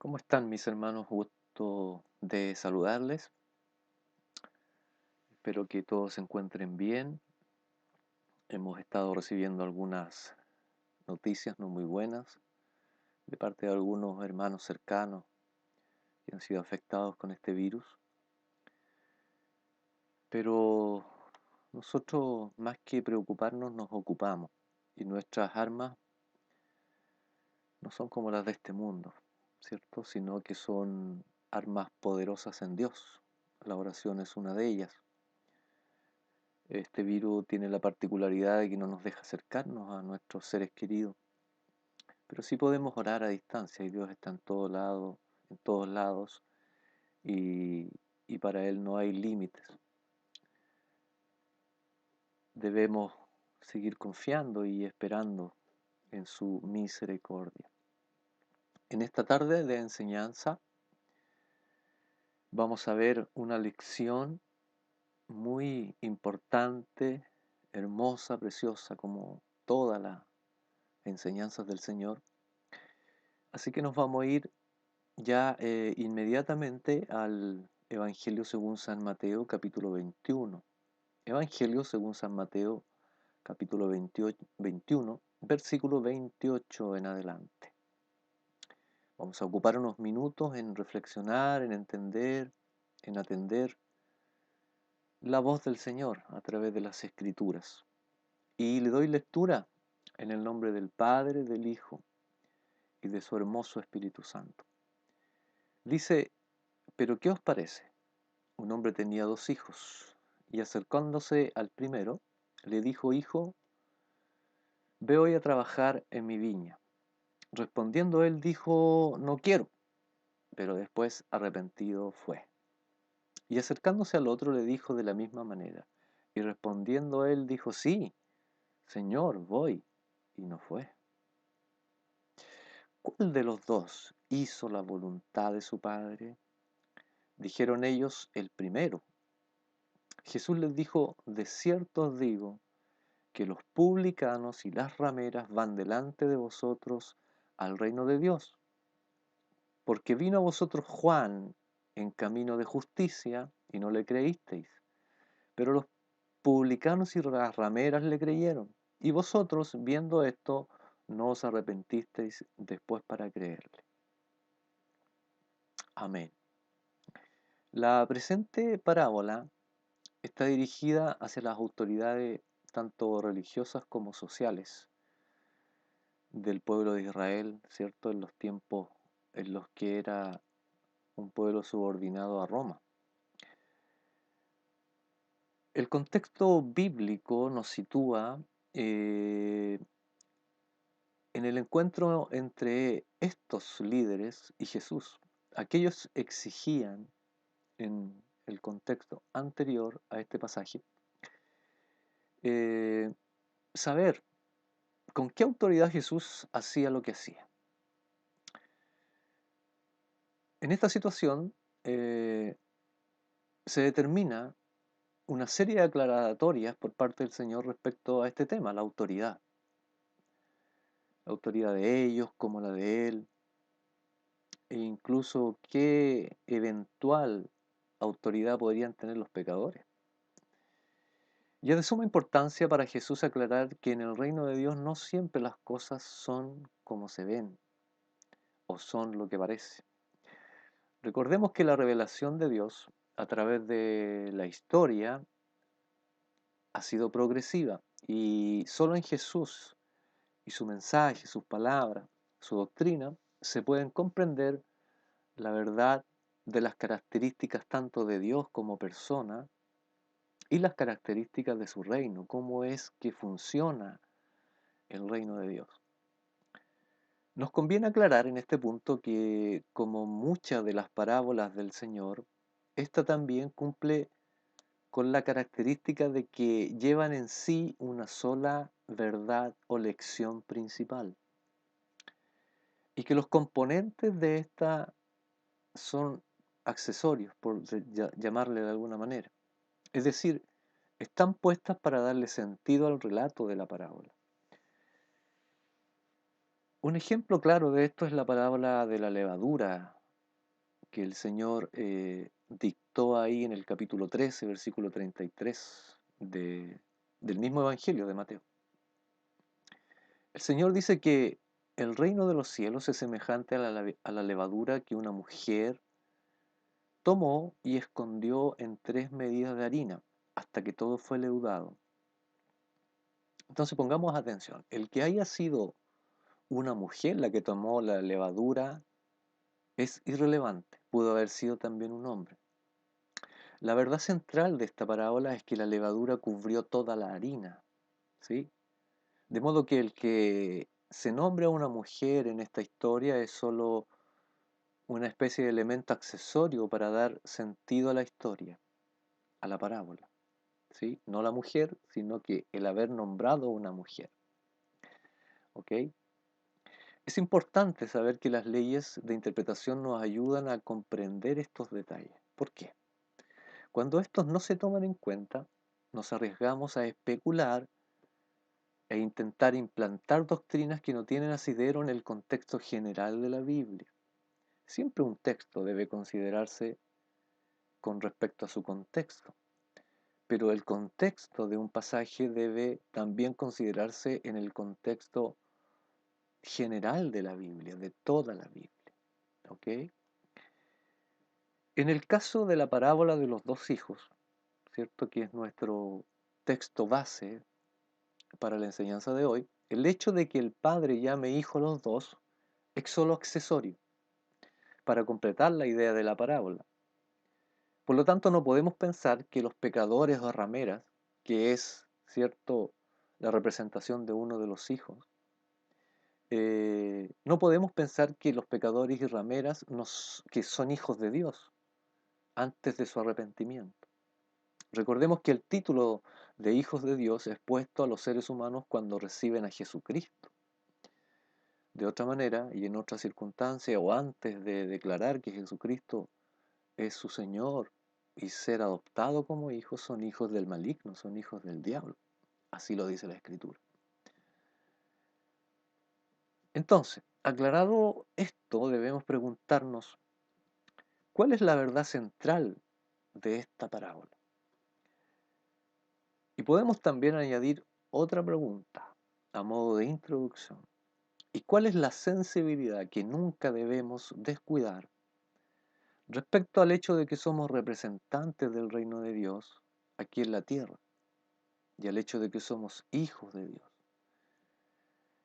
¿Cómo están mis hermanos? Gusto de saludarles. Espero que todos se encuentren bien. Hemos estado recibiendo algunas noticias no muy buenas de parte de algunos hermanos cercanos que han sido afectados con este virus. Pero nosotros, más que preocuparnos, nos ocupamos. Y nuestras armas no son como las de este mundo, ¿cierto? Sino que son armas poderosas en Dios. La oración es una de ellas. Este virus tiene la particularidad de que no nos deja acercarnos a nuestros seres queridos, pero sí podemos orar a distancia y Dios está en todos lados y, y para Él no hay límites. Debemos seguir confiando y esperando en su misericordia. En esta tarde de enseñanza vamos a ver una lección muy importante, hermosa, preciosa, como todas las enseñanzas del Señor. Así que nos vamos a ir ya inmediatamente al Evangelio según San Mateo, capítulo 21. Evangelio según San Mateo, capítulo 21, versículo 28 en adelante. Vamos a ocupar unos minutos en reflexionar, en entender, en atender la voz del Señor a través de las Escrituras. Y le doy lectura en el nombre del Padre, del Hijo y de su hermoso Espíritu Santo. Dice: ¿pero qué os parece? Un hombre tenía 2 hijos, y acercándose al primero, le dijo: Hijo, ve hoy a trabajar en mi viña. Respondiendo él dijo: No quiero, pero después arrepentido fue. Y acercándose al otro le dijo de la misma manera. Y respondiendo él dijo: Sí, Señor, voy. Y no fue. ¿Cuál de los dos hizo la voluntad de su padre? Dijeron ellos: El primero. Jesús les dijo: De cierto os digo que los publicanos y las rameras van delante de vosotros al reino de Dios. Porque vino a vosotros Juan en camino de justicia y no le creísteis, pero los publicanos y las rameras le creyeron. Y vosotros, viendo esto, no os arrepentisteis después para creerle. Amén. La presente parábola está dirigida hacia las autoridades tanto religiosas como sociales del pueblo de Israel, ¿cierto? En los tiempos en los que era un pueblo subordinado a Roma. El contexto bíblico nos sitúa eh, en el encuentro entre estos líderes y Jesús. Aquellos exigían, en el contexto anterior a este pasaje, eh, saber con qué autoridad Jesús hacía lo que hacía. En esta situación se determina una serie de aclaratorias por parte del Señor respecto a este tema, la autoridad de ellos como la de Él, e incluso qué eventual autoridad podrían tener los pecadores. Y es de suma importancia para Jesús aclarar que en el reino de Dios no siempre las cosas son como se ven o son lo que parece. Recordemos que la revelación de Dios a través de la historia ha sido progresiva y solo en Jesús y su mensaje, sus palabras, su doctrina, se pueden comprender la verdad de las características tanto de Dios como persona y las características de su reino, cómo es que funciona el reino de Dios. Nos conviene aclarar en este punto que, como muchas de las parábolas del Señor, esta también cumple con la característica de que llevan en sí una sola verdad o lección principal, y que los componentes de esta son accesorios, por llamarle de alguna manera. Es decir, están puestas para darle sentido al relato de la parábola. Un ejemplo claro de esto es la parábola de la levadura que el Señor dictó ahí en el capítulo 13, versículo 33 del mismo Evangelio de Mateo. El Señor dice que el reino de los cielos es semejante a la levadura que una mujer tomó y escondió en 3 medidas de harina hasta que todo fue leudado. Entonces pongamos atención, el que haya sido una mujer la que tomó la levadura es irrelevante, pudo haber sido también un hombre. La verdad central de esta parábola es que la levadura cubrió toda la harina, ¿sí? De modo que el que se nombre a una mujer en esta historia es solo una especie de elemento accesorio para dar sentido a la historia, a la parábola, ¿sí? No la mujer, sino que el haber nombrado una mujer, ¿ok? Es importante saber que las leyes de interpretación nos ayudan a comprender estos detalles. ¿Por qué? Cuando estos no se toman en cuenta, nos arriesgamos a especular e intentar implantar doctrinas que no tienen asidero en el contexto general de la Biblia. Siempre un texto debe considerarse con respecto a su contexto, pero el contexto de un pasaje debe también considerarse en el contexto general de la Biblia, de toda la Biblia. ¿Ok? En el caso de la parábola de los dos hijos, ¿cierto? Que es nuestro texto base para la enseñanza de hoy, el hecho de que el padre llame hijo a los dos es solo accesorio para completar la idea de la parábola. Por lo tanto, no podemos pensar que los pecadores o rameras, que es, cierto, la representación de uno de los hijos, no podemos pensar que los pecadores y rameras que son hijos de Dios antes de su arrepentimiento. Recordemos que el título de hijos de Dios es puesto a los seres humanos cuando reciben a Jesucristo. De otra manera y en otra circunstancia o antes de declarar que Jesucristo es su Señor y ser adoptado como hijos, son hijos del maligno, son hijos del diablo. Así lo dice la Escritura. Entonces, aclarado esto, debemos preguntarnos, ¿cuál es la verdad central de esta parábola? Y podemos también añadir otra pregunta a modo de introducción. ¿Y cuál es la sensibilidad que nunca debemos descuidar respecto al hecho de que somos representantes del reino de Dios aquí en la tierra? Y al hecho de que somos hijos de Dios.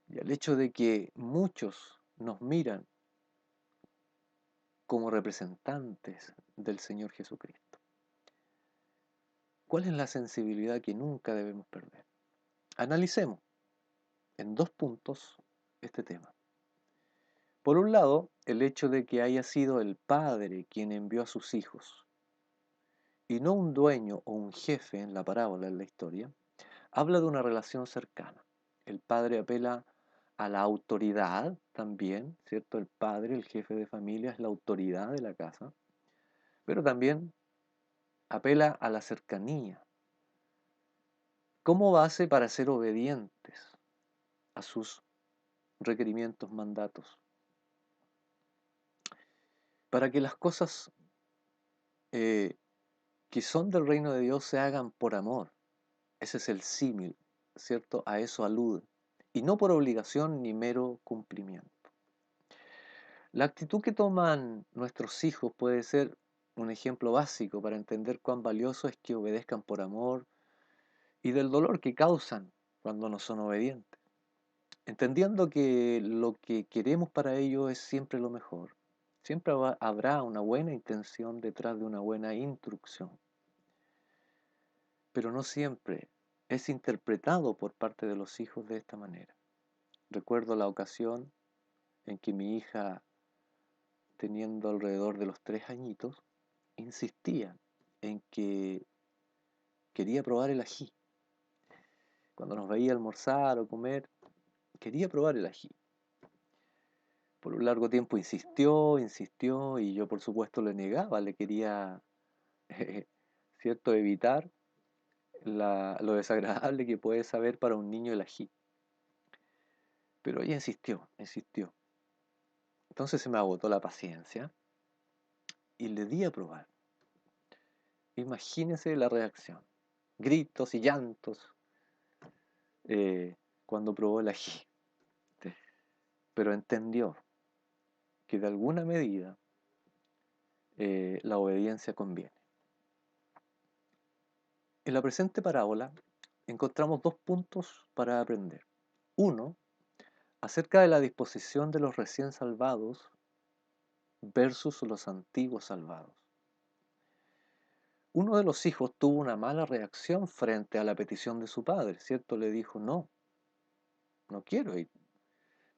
Y al hecho de que muchos nos miran como representantes del Señor Jesucristo. ¿Cuál es la sensibilidad que nunca debemos perder? Analicemos en 2 puntos este tema. Por un lado, el hecho de que haya sido el Padre quien envió a sus hijos, y no un dueño o un jefe en la parábola, en la historia, habla de una relación cercana. El Padre apela a la autoridad también, ¿cierto? El padre, el jefe de familia, es la autoridad de la casa, pero también apela a la cercanía como base para ser obedientes a sus requerimientos, mandatos, para que las cosas eh, que son del reino de Dios se hagan por amor. Ese es el símil, ¿cierto? A eso alude, y no por obligación ni mero cumplimiento. La actitud que toman nuestros hijos puede ser un ejemplo básico para entender cuán valioso es que obedezcan por amor y del dolor que causan cuando no son obedientes. Entendiendo que lo que queremos para ellos es siempre lo mejor. Siempre habrá una buena intención detrás de una buena instrucción, pero no siempre es interpretado por parte de los hijos de esta manera. Recuerdo la ocasión en que mi hija, teniendo alrededor de los 3 añitos, insistía en que quería probar el ají. Cuando nos veía almorzar o comer, quería probar el ají. Por un largo tiempo insistió, insistió, y yo por supuesto le negaba, le quería, ¿cierto?, evitar lo desagradable que puede saber para un niño el ají. Pero ella insistió, insistió. Entonces se me agotó la paciencia y le di a probar. Imagínese la reacción. Gritos y llantos cuando probó el ají. Pero entendió que de alguna medida la obediencia conviene. En la presente parábola encontramos dos puntos para aprender. Uno, acerca de la disposición de los recién salvados versus los antiguos salvados. Uno de los hijos tuvo una mala reacción frente a la petición de su padre, ¿cierto? Le dijo, no, no quiero ir.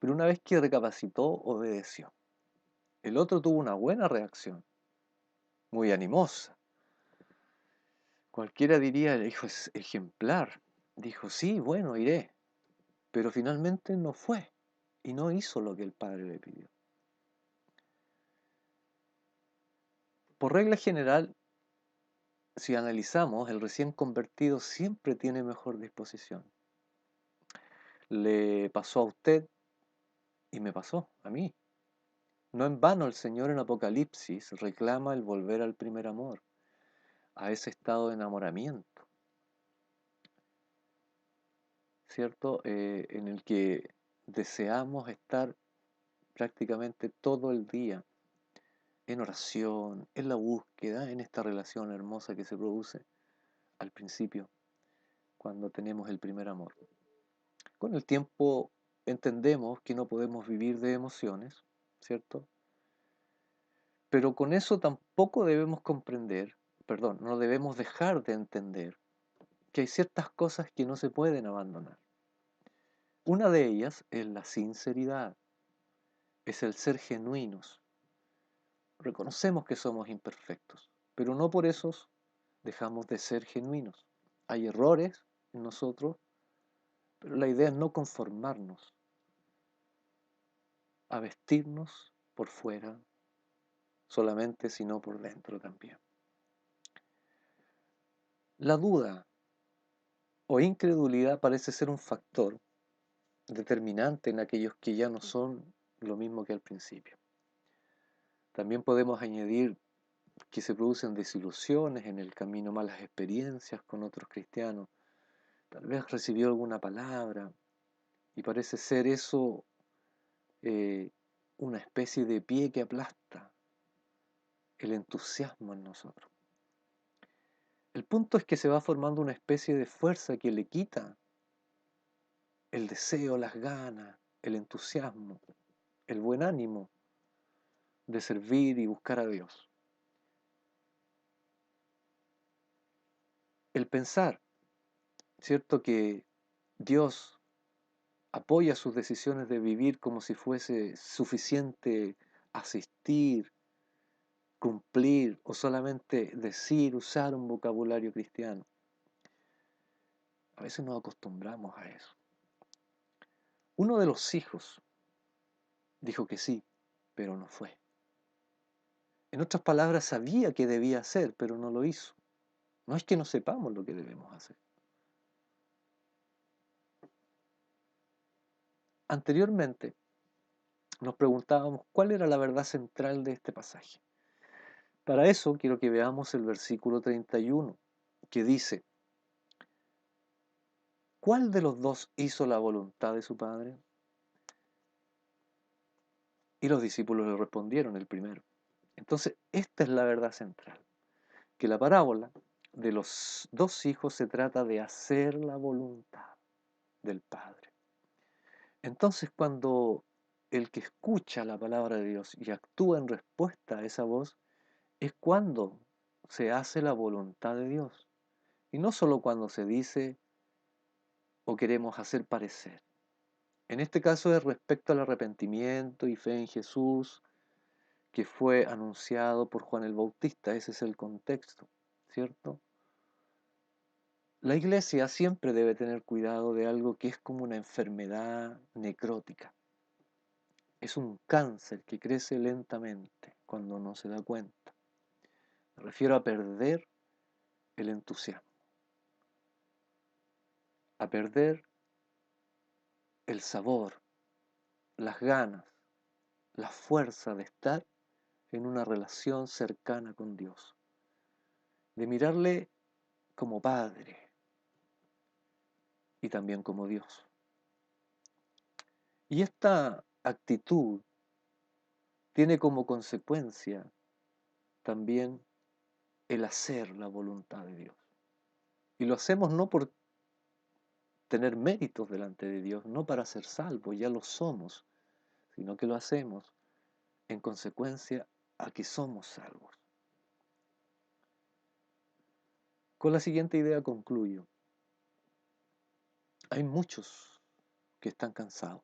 Pero una vez que recapacitó, obedeció. El otro tuvo una buena reacción, muy animosa. Cualquiera diría, el hijo es ejemplar. Dijo, sí, bueno, iré. Pero finalmente no fue y no hizo lo que el padre le pidió. Por regla general, si analizamos, el recién convertido siempre tiene mejor disposición. Le pasó a usted y me pasó a mí. No en vano el Señor en Apocalipsis reclama el volver al primer amor, a ese estado de enamoramiento, ¿cierto? En el que deseamos estar prácticamente todo el día en oración, en la búsqueda, en esta relación hermosa que se produce al principio, cuando tenemos el primer amor. Con el tiempo entendemos que no podemos vivir de emociones, ¿cierto? Pero con eso tampoco debemos comprender, perdón, no debemos dejar de entender que hay ciertas cosas que no se pueden abandonar. Una de ellas es la sinceridad, es el ser genuinos. Reconocemos que somos imperfectos, pero no por eso dejamos de ser genuinos. Hay errores en nosotros, pero la idea es no conformarnos a vestirnos por fuera solamente, sino por dentro también. La duda o incredulidad parece ser un factor determinante en aquellos que ya no son lo mismo que al principio. También podemos añadir que se producen desilusiones en el camino, malas experiencias con otros cristianos. Tal vez recibió alguna palabra y parece ser eso una especie de pie que aplasta el entusiasmo en nosotros. El punto es que se va formando una especie de fuerza que le quita el deseo, las ganas, el entusiasmo, el buen ánimo de servir y buscar a Dios. El pensar, ¿cierto?, que Dios apoya sus decisiones de vivir como si fuese suficiente asistir, cumplir o solamente decir, usar un vocabulario cristiano. A veces nos acostumbramos a eso. Uno de los hijos dijo que sí, pero no fue. En otras palabras, sabía que debía hacer, pero no lo hizo. No es que no sepamos lo que debemos hacer. Anteriormente, nos preguntábamos cuál era la verdad central de este pasaje. Para eso quiero que veamos el versículo 31, que dice, ¿cuál de los dos hizo la voluntad de su padre? Y los discípulos le respondieron, el primero. Entonces, esta es la verdad central, que la parábola de los dos hijos se trata de hacer la voluntad del Padre. Entonces, cuando el que escucha la palabra de Dios y actúa en respuesta a esa voz, es cuando se hace la voluntad de Dios. Y no solo cuando se dice o queremos hacer parecer. En este caso es respecto al arrepentimiento y fe en Jesús, que fue anunciado por Juan el Bautista. Ese es el contexto, ¿cierto? La iglesia siempre debe tener cuidado de algo que es como una enfermedad necrótica. Es un cáncer que crece lentamente cuando no se da cuenta. Me refiero a perder el entusiasmo, a perder el sabor, las ganas, la fuerza de estar en una relación cercana con Dios, de mirarle como Padre y también como Dios. Y esta actitud tiene como consecuencia también el hacer la voluntad de Dios. Y lo hacemos no por tener méritos delante de Dios, no para ser salvos, ya lo somos, sino que lo hacemos en consecuencia a que somos salvos. Con la siguiente idea concluyo. Hay muchos que están cansados.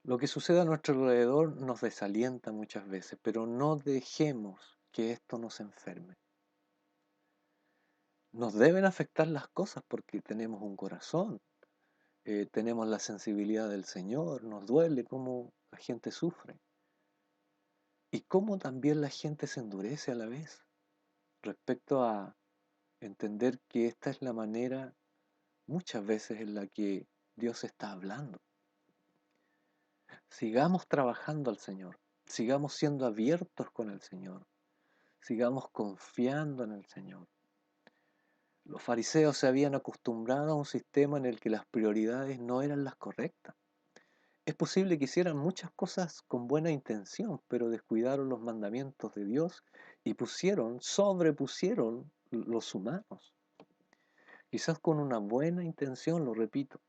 Lo que sucede a nuestro alrededor nos desalienta muchas veces, pero no dejemos que esto nos enferme. Nos deben afectar las cosas porque tenemos un corazón, tenemos la sensibilidad del Señor, nos duele cómo la gente sufre y cómo también la gente se endurece a la vez respecto a entender que esta es la manera muchas veces en la que Dios está hablando. Sigamos trabajando al Señor, sigamos siendo abiertos con el Señor, sigamos confiando en el Señor. Los fariseos se habían acostumbrado a un sistema en el que las prioridades no eran las correctas. Es posible que hicieran muchas cosas con buena intención, pero descuidaron los mandamientos de Dios y sobrepusieron los humanos. Quizás con una buena intención, lo repito,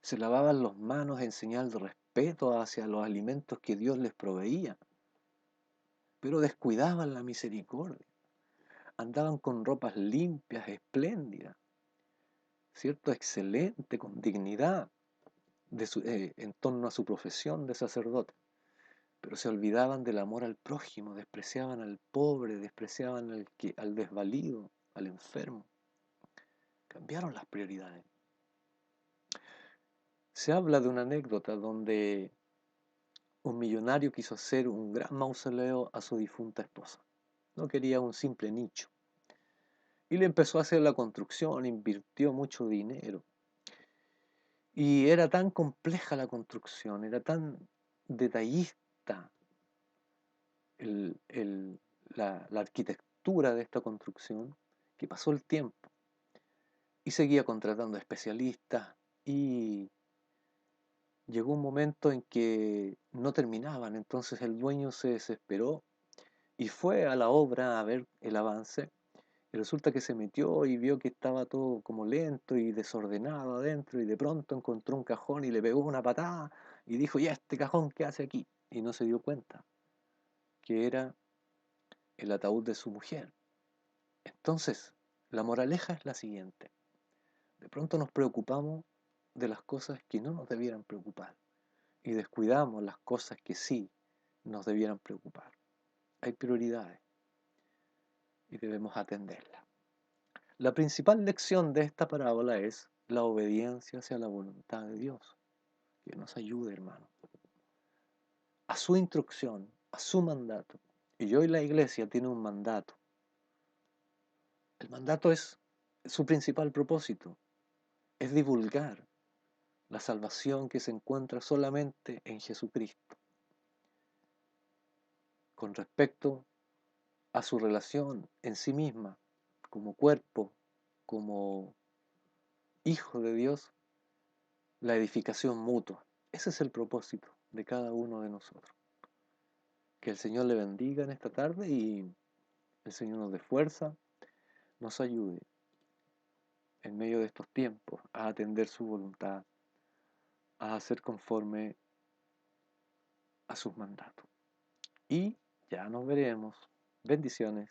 se lavaban las manos en señal de respeto hacia los alimentos que Dios les proveía, pero descuidaban la misericordia. Andaban con ropas limpias, espléndidas, ¿cierto? Excelente, con dignidad en torno a su profesión de sacerdote, pero se olvidaban del amor al prójimo, despreciaban al pobre, despreciaban al desvalido, al enfermo. Cambiaron las prioridades. Se habla de una anécdota donde un millonario quiso hacer un gran mausoleo a su difunta esposa. No quería un simple nicho. Y le empezó a hacer la construcción, invirtió mucho dinero. Y era tan compleja la construcción, era tan detallista el- el- la arquitectura de esta construcción, que pasó el tiempo y seguía contratando especialistas y llegó un momento en que no terminaban, entonces el dueño se desesperó y fue a la obra a ver el avance y resulta que se metió y vio que estaba todo como lento y desordenado adentro y de pronto encontró un cajón y le pegó una patada y dijo, ¿y este cajón qué hace aquí? Y no se dio cuenta que era el ataúd de su mujer. Entonces, la moraleja es la siguiente. De pronto nos preocupamos de las cosas que no nos debieran preocupar y descuidamos las cosas que sí nos debieran preocupar. Hay prioridades y debemos atenderlas. La principal lección de esta parábola es la obediencia hacia la voluntad de Dios. Que nos ayude, hermano, a su instrucción, a su mandato. Y hoy la iglesia tiene un mandato. El mandato es su principal propósito, es divulgar la salvación que se encuentra solamente en Jesucristo. Con respecto a su relación en sí misma, como cuerpo, como hijo de Dios, la edificación mutua. Ese es el propósito de cada uno de nosotros. Que el Señor le bendiga en esta tarde y el Señor nos dé fuerza, nos ayude en medio de estos tiempos a atender su voluntad, a hacer conforme a sus mandatos. Y ya nos veremos. Bendiciones.